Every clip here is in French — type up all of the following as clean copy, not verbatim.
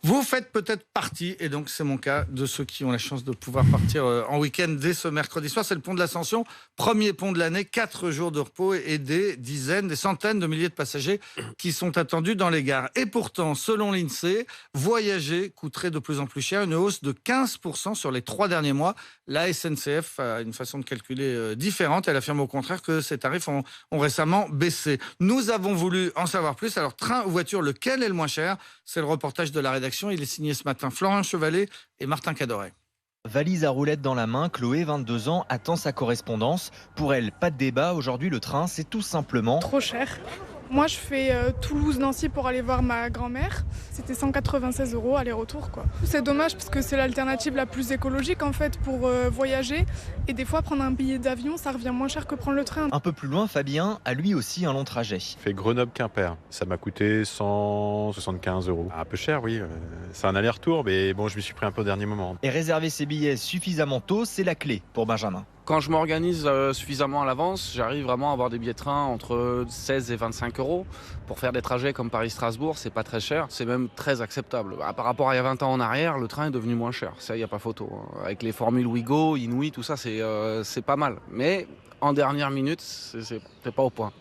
Vous faites peut-être partie, et donc c'est mon cas, de ceux qui ont la chance de pouvoir partir en week-end dès ce mercredi soir. C'est le pont de l'Ascension, premier pont de l'année, 4 jours de repos et des dizaines, des centaines de milliers de passagers qui sont attendus dans les gares. Et pourtant, selon l'INSEE, voyager coûterait de plus en plus cher, une hausse de 15% sur les 3 derniers mois. La SNCF a une façon de calculer différente. Elle affirme au contraire que ces tarifs ont récemment baissé. Nous avons voulu en savoir plus. Alors, train ou voiture, lequel est le moins cher? C'est le reportage de la rédaction. Il est signé ce matin Florian Chevalet et Martin Cadoret. Valise à roulettes dans la main, Chloé, 22 ans, attend sa correspondance. Pour elle, pas de débat. Aujourd'hui, le train, c'est tout simplement Trop cher. Moi, je fais Toulouse-Nancy pour aller voir ma grand-mère. C'était 196 € aller-retour, quoi. C'est dommage parce que c'est l'alternative la plus écologique en fait pour voyager. Et des fois, prendre un billet d'avion, ça revient moins cher que prendre le train. un peu plus loin. Fabien a lui aussi un long trajet. Fait Grenoble-Quimper. Ça m'a coûté 175 €. Un peu cher, oui. C'est un aller-retour, mais bon, je m'y suis pris un peu au dernier moment. Et réserver ses billets suffisamment tôt, c'est la clé pour Benjamin. Quand je m'organise suffisamment à l'avance, j'arrive vraiment à avoir des billets de train entre 16 et 25 €. Pour faire des trajets comme Paris-Strasbourg, c'est pas très cher, c'est même très acceptable. Par rapport à il y a 20 ans en arrière, le train est devenu moins cher, ça, il n'y a pas photo. Avec les formules Ouigo, Inouï, tout ça, c'est pas mal. Mais en dernière minute, c'est pas au point.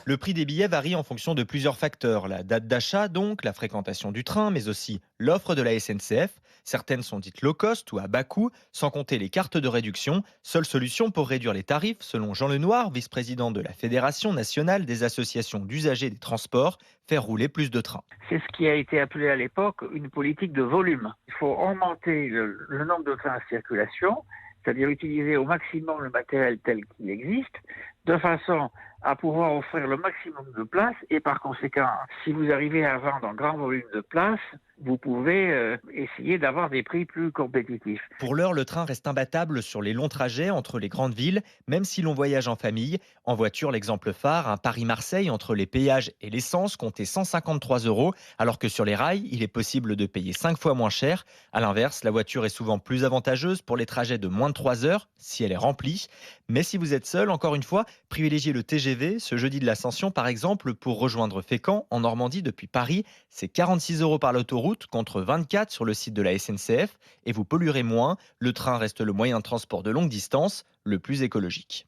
Le prix des billets varie en fonction de plusieurs facteurs. La date d'achat, donc, la fréquentation du train, mais aussi l'offre de la SNCF. Certaines sont dites low cost ou à bas coût, sans compter les cartes de réduction. Seule solution pour réduire les tarifs, selon Jean Lenoir, vice-président de la Fédération nationale des associations d'usagers des transports, faire rouler plus de trains. C'est ce qui a été appelé à l'époque une politique de volume. Il faut augmenter le nombre de trains en circulation, c'est-à-dire utiliser au maximum le matériel tel qu'il existe, de façon à pouvoir offrir le maximum de places. Et par conséquent, si vous arrivez à vendre un grand volume de places, vous pouvez essayer d'avoir des prix plus compétitifs. Pour l'heure, le train reste imbattable sur les longs trajets entre les grandes villes, même si l'on voyage en famille. En voiture, l'exemple phare, un Paris-Marseille entre les péages et l'essence comptait 153 €, alors que sur les rails, il est possible de payer 5 fois moins cher. À l'inverse, la voiture est souvent plus avantageuse pour les trajets de moins de 3 heures, si elle est remplie. Mais si vous êtes seul, encore une fois, privilégiez le TGV. Ce jeudi de l'Ascension, par exemple, pour rejoindre Fécamp, en Normandie, depuis Paris, c'est 46 € par l'autoroute, contre 24 sur le site de la SNCF, et vous polluerez moins. Le train reste le moyen de transport de longue distance le plus écologique.